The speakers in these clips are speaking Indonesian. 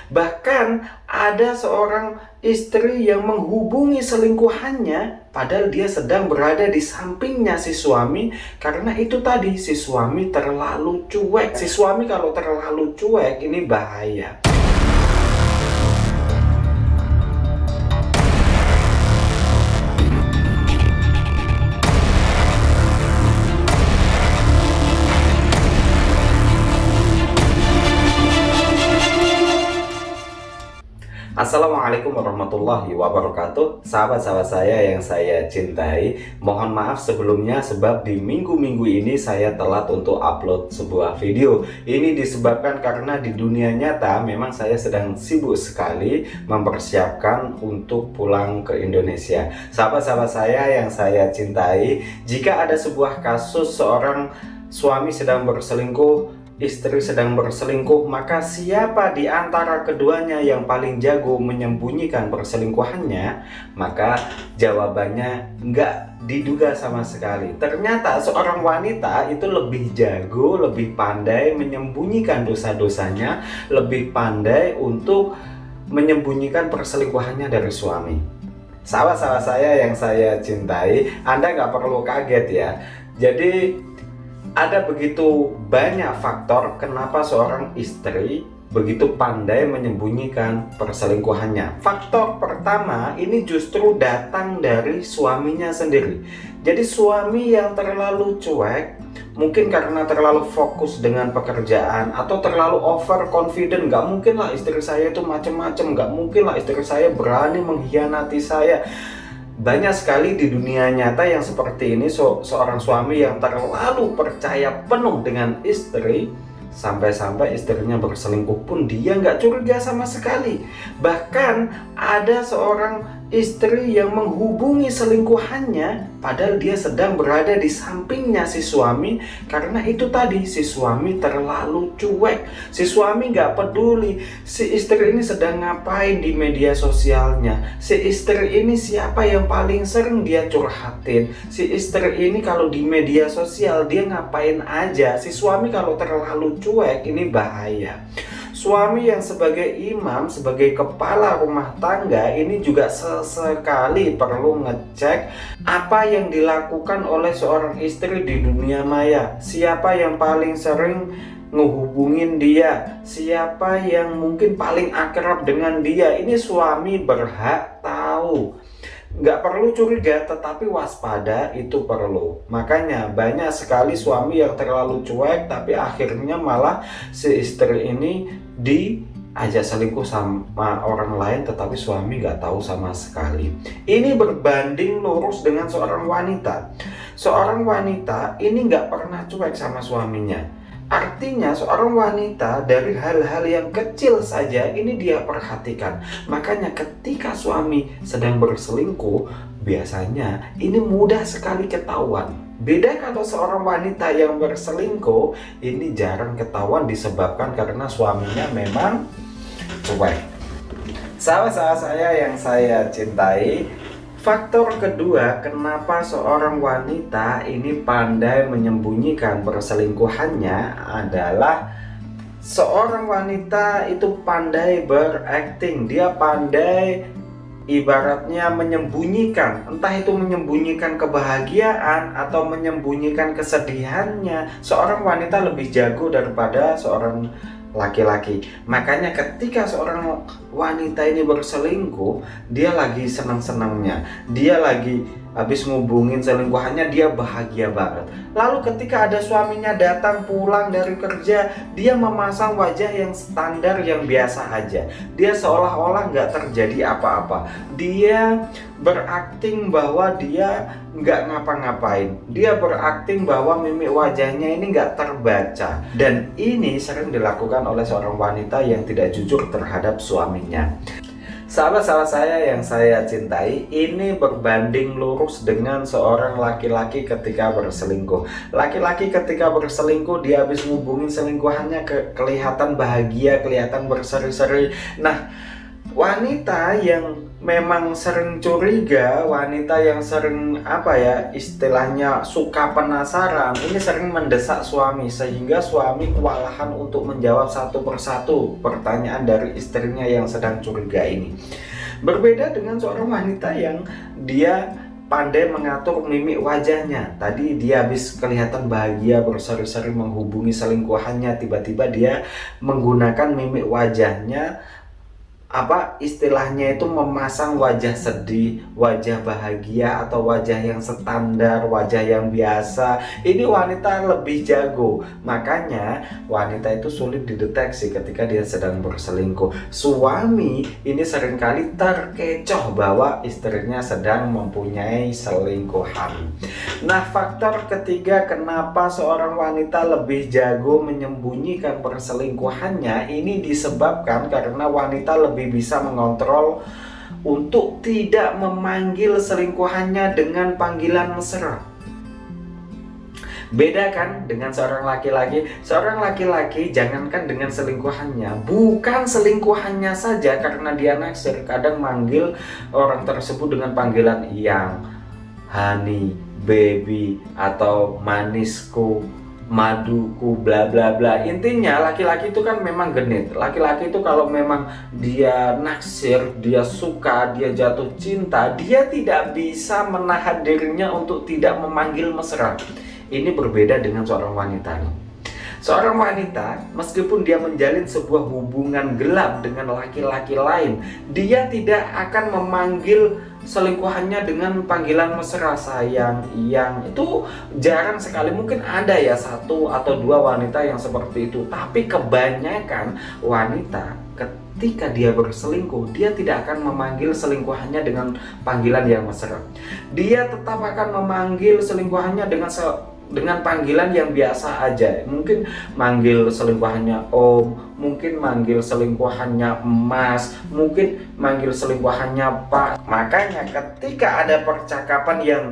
Bahkan ada seorang istri yang menghubungi selingkuhannya padahal dia sedang berada di sampingnya si suami, karena itu tadi si suami terlalu cuek. Si suami kalau terlalu cuek ini bahaya. Assalamualaikum warahmatullahi wabarakatuh. Sahabat-sahabat saya yang saya cintai, mohon maaf sebelumnya sebab di minggu-minggu ini saya telat untuk upload sebuah video. Ini disebabkan karena di dunia nyata memang saya sedang sibuk sekali mempersiapkan untuk pulang ke Indonesia. Sahabat-sahabat saya yang saya cintai, jika ada sebuah kasus seorang suami sedang berselingkuh, istri sedang berselingkuh, maka siapa di antara keduanya yang paling jago menyembunyikan perselingkuhannya? Maka jawabannya nggak diduga sama sekali. Ternyata seorang wanita itu lebih jago, lebih pandai menyembunyikan dosa-dosanya, lebih pandai untuk menyembunyikan perselingkuhannya dari suami. Sahabat-sahabat saya yang saya cintai, Anda nggak perlu kaget ya. Jadi ada begitu banyak faktor kenapa seorang istri begitu pandai menyembunyikan perselingkuhannya. Faktor pertama ini justru datang dari suaminya sendiri. Jadi suami yang terlalu cuek, mungkin karena terlalu fokus dengan pekerjaan atau terlalu overconfident. Gak mungkin lah istri saya itu macem-macem, gak mungkin lah istri saya berani mengkhianati saya. Banyak sekali di dunia nyata yang seperti ini, seorang suami yang terlalu percaya penuh dengan istri, sampai-sampai istrinya berselingkuh pun dia nggak curiga sama sekali. Bahkan ada seorang istri yang menghubungi selingkuhannya padahal dia sedang berada di sampingnya si suami, karena itu tadi si suami terlalu cuek. Si suami nggak peduli si istri ini sedang ngapain di media sosialnya, si istri ini siapa yang paling sering dia curhatin, si istri ini kalau di media sosial dia ngapain aja. Si suami kalau terlalu cuek ini bahaya. Suami yang sebagai imam, sebagai kepala rumah tangga ini juga sesekali perlu ngecek apa yang dilakukan oleh seorang istri di dunia maya. Siapa yang paling sering ngehubungin dia, siapa yang mungkin paling akrab dengan dia. Ini suami berhak tahu. Nggak perlu curiga, tetapi waspada itu perlu. Makanya banyak sekali suami yang terlalu cuek, tapi akhirnya malah si istri ini diajak selingkuh sama orang lain, tetapi suami nggak tahu sama sekali. Ini berbanding lurus dengan seorang wanita. Seorang wanita ini nggak pernah cuek sama suaminya. Artinya seorang wanita dari hal-hal yang kecil saja ini dia perhatikan. Makanya ketika suami sedang berselingkuh, biasanya ini mudah sekali ketahuan. Beda kalau seorang wanita yang berselingkuh, ini jarang ketahuan disebabkan karena suaminya memang cuek. Sahabat-sahabat saya yang saya cintai, faktor kedua kenapa seorang wanita ini pandai menyembunyikan perselingkuhannya adalah seorang wanita itu pandai berakting. Dia pandai ibaratnya menyembunyikan, entah itu menyembunyikan kebahagiaan atau menyembunyikan kesedihannya. Seorang wanita lebih jago daripada seorang laki-laki. Makanya ketika seorang wanita ini berselingkuh, dia lagi senang-senangnya, dia lagi habis ngubungin selingkuhannya, dia bahagia banget. Lalu ketika ada suaminya datang pulang dari kerja, dia memasang wajah yang standar, yang biasa aja. Dia seolah-olah nggak terjadi apa-apa. Dia berakting bahwa dia nggak ngapa-ngapain. Dia berakting bahwa mimik wajahnya ini nggak terbaca. Dan ini sering dilakukan oleh seorang wanita yang tidak jujur terhadap suaminya. Sahabat-sahabat saya yang saya cintai, ini berbanding lurus dengan seorang laki-laki ketika berselingkuh. Laki-laki ketika berselingkuh, dia habis ngubungin selingkuhannya kelihatan bahagia, kelihatan berseri-seri. Nah, wanita yang memang sering curiga, wanita yang sering istilahnya suka penasaran, ini sering mendesak suami sehingga suami kewalahan untuk menjawab satu persatu pertanyaan dari istrinya yang sedang curiga ini. Berbeda dengan seorang wanita yang dia pandai mengatur mimik wajahnya. Tadi dia habis kelihatan bahagia berseri-seri menghubungi selingkuhannya, tiba-tiba dia menggunakan mimik wajahnya, istilahnya itu memasang wajah sedih, wajah bahagia, atau wajah yang standar, wajah yang biasa. Ini wanita lebih jago, makanya wanita itu sulit dideteksi ketika dia sedang berselingkuh. Suami ini seringkali terkecoh bahwa istrinya sedang mempunyai selingkuhan. Nah, faktor ketiga kenapa seorang wanita lebih jago menyembunyikan perselingkuhannya ini disebabkan karena wanita lebih bisa mengontrol untuk tidak memanggil selingkuhannya dengan panggilan mesra. Beda kan dengan seorang laki-laki. Seorang laki-laki jangankan dengan selingkuhannya, bukan selingkuhannya saja, karena dia naksir, kadang manggil orang tersebut dengan panggilan yang honey, baby, atau manisku, maduku, bla bla bla. Intinya laki-laki itu kan memang genit. Laki-laki itu kalau memang dia naksir, dia suka, dia jatuh cinta, dia tidak bisa menahan dirinya untuk tidak memanggil mesra. Ini berbeda dengan seorang wanita nih. Seorang wanita, meskipun dia menjalin sebuah hubungan gelap dengan laki-laki lain, dia tidak akan memanggil selingkuhannya dengan panggilan mesra, sayang, yang itu jarang sekali. Mungkin ada ya satu atau dua wanita yang seperti itu, tapi kebanyakan wanita ketika dia berselingkuh, dia tidak akan memanggil selingkuhannya dengan panggilan yang mesra. Dia tetap akan memanggil selingkuhannya dengan panggilan yang biasa aja. Mungkin manggil selingkuhannya om, mungkin manggil selingkuhannya emas, mungkin manggil selingkuhannya pak. Makanya ketika ada percakapan yang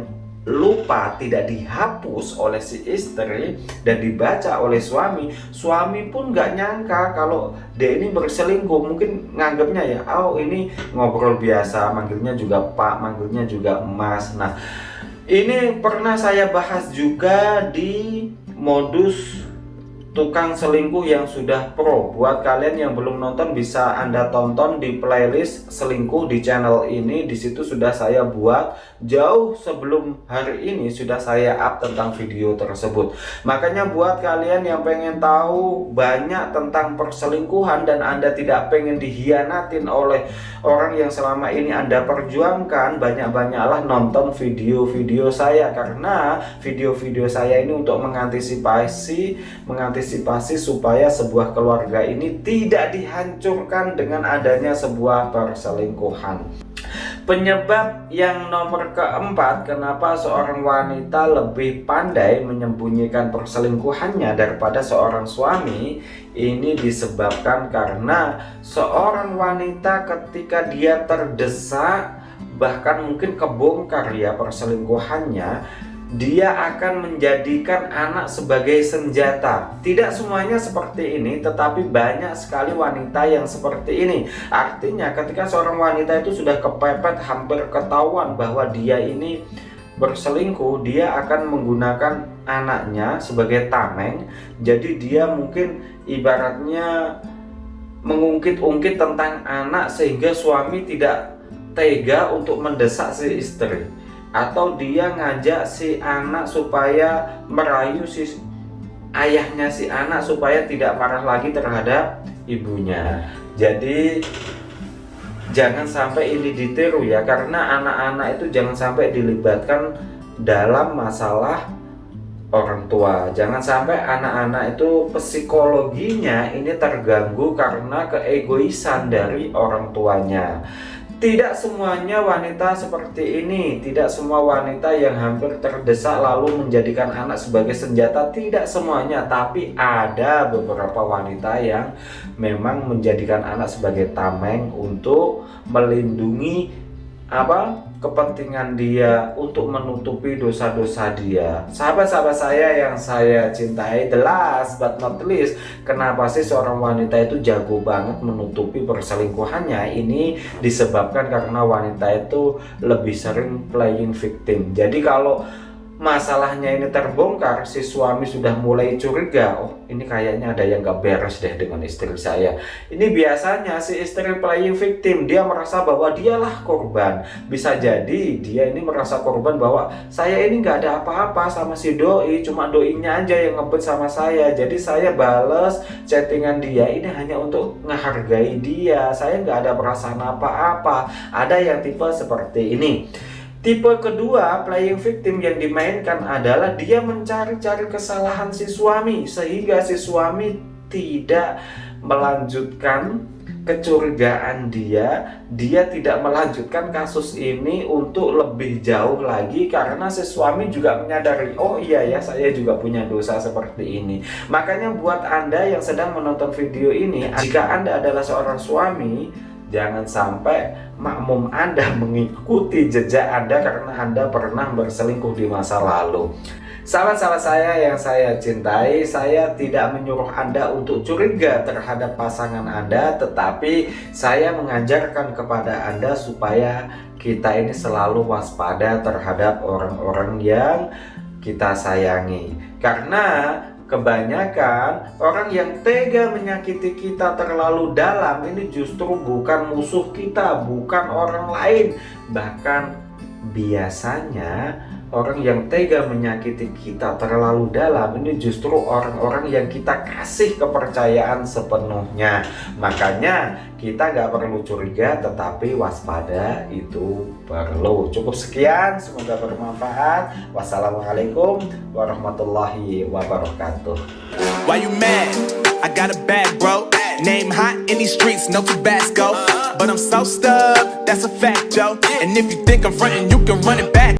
lupa tidak dihapus oleh si istri dan dibaca oleh suami, suami pun nggak nyangka kalau dia ini berselingkuh. Mungkin nganggapnya ya, oh ini ngobrol biasa, manggilnya juga pak, manggilnya juga emas. Nah, ini pernah saya bahas juga di modus tukang selingkuh yang sudah pro. Buat kalian yang belum nonton, bisa Anda tonton di playlist selingkuh di channel ini. Di situ sudah saya buat jauh sebelum hari ini, sudah saya up tentang video tersebut. Makanya buat kalian yang pengen tahu banyak tentang perselingkuhan dan Anda tidak pengen dihianatin oleh orang yang selama ini Anda perjuangkan, banyak-banyaklah nonton video-video saya, karena video-video saya ini untuk mengantisipasi supaya sebuah keluarga ini tidak dihancurkan dengan adanya sebuah perselingkuhan. Penyebab yang nomor keempat kenapa seorang wanita lebih pandai menyembunyikan perselingkuhannya daripada seorang suami, ini disebabkan karena seorang wanita ketika dia terdesak, bahkan mungkin kebongkar ya perselingkuhannya, dia akan menjadikan anak sebagai senjata. Tidak semuanya seperti ini, tetapi banyak sekali wanita yang seperti ini. Artinya ketika seorang wanita itu sudah kepepet, hampir ketahuan bahwa dia ini berselingkuh, dia akan menggunakan anaknya sebagai tameng. Jadi dia mungkin ibaratnya mengungkit-ungkit tentang anak sehingga suami tidak tega untuk mendesak si istri, atau dia ngajak si anak supaya merayu si ayahnya si anak supaya tidak marah lagi terhadap ibunya. Jadi jangan sampai ini ditiru ya, karena anak-anak itu jangan sampai dilibatkan dalam masalah orang tua. Jangan sampai anak-anak itu psikologinya ini terganggu karena keegoisan dari orang tuanya. Tidak semuanya wanita seperti ini. Tidak semua wanita yang hampir terdesak lalu menjadikan anak sebagai senjata. Tidak semuanya, tapi ada beberapa wanita yang memang menjadikan anak sebagai tameng untuk melindungi kepentingan dia, untuk menutupi dosa-dosa dia. Sahabat-sahabat saya yang saya cintai, the last but not least, kenapa sih seorang wanita itu jago banget menutupi perselingkuhannya? Ini disebabkan karena wanita itu lebih sering playing victim. Jadi kalau masalahnya ini terbongkar, si suami sudah mulai curiga, oh ini kayaknya ada yang gak beres deh dengan istri saya. Ini biasanya si istri playing victim, dia merasa bahwa dialah korban. Bisa jadi dia ini merasa korban bahwa saya ini gak ada apa-apa sama si doi, cuma doinya aja yang ngebet sama saya. Jadi saya bales chattingan dia ini hanya untuk ngehargai dia, saya gak ada perasaan apa-apa. Ada yang tipe seperti ini. Tipe kedua, playing victim yang dimainkan adalah dia mencari-cari kesalahan si suami sehingga si suami tidak melanjutkan kecurigaan dia tidak melanjutkan kasus ini untuk lebih jauh lagi karena si suami juga menyadari, oh iya ya, saya juga punya dosa seperti ini. Makanya buat Anda yang sedang menonton video ini, jika Anda adalah seorang suami, jangan sampai makmum Anda mengikuti jejak Anda karena Anda pernah berselingkuh di masa lalu. Sahabat-sahabat saya yang saya cintai, saya tidak menyuruh Anda untuk curiga terhadap pasangan Anda, tetapi saya mengajarkan kepada Anda supaya kita ini selalu waspada terhadap orang-orang yang kita sayangi. Karena kebanyakan orang yang tega menyakiti kita terlalu dalam ini justru bukan musuh kita, bukan orang lain. Bahkan biasanya orang yang tega menyakiti kita terlalu dalam ini justru orang-orang yang kita kasih kepercayaan sepenuhnya. Makanya kita nggak perlu curiga, tetapi waspada itu perlu. Cukup sekian, semoga bermanfaat. Wassalamualaikum warahmatullahi wabarakatuh. Why you mad? I got a bag, bro. Name hot in these streets, no Tabasco. But I'm so stuck, that's a fact, yo. And if you think I'm frontin', you can run it back.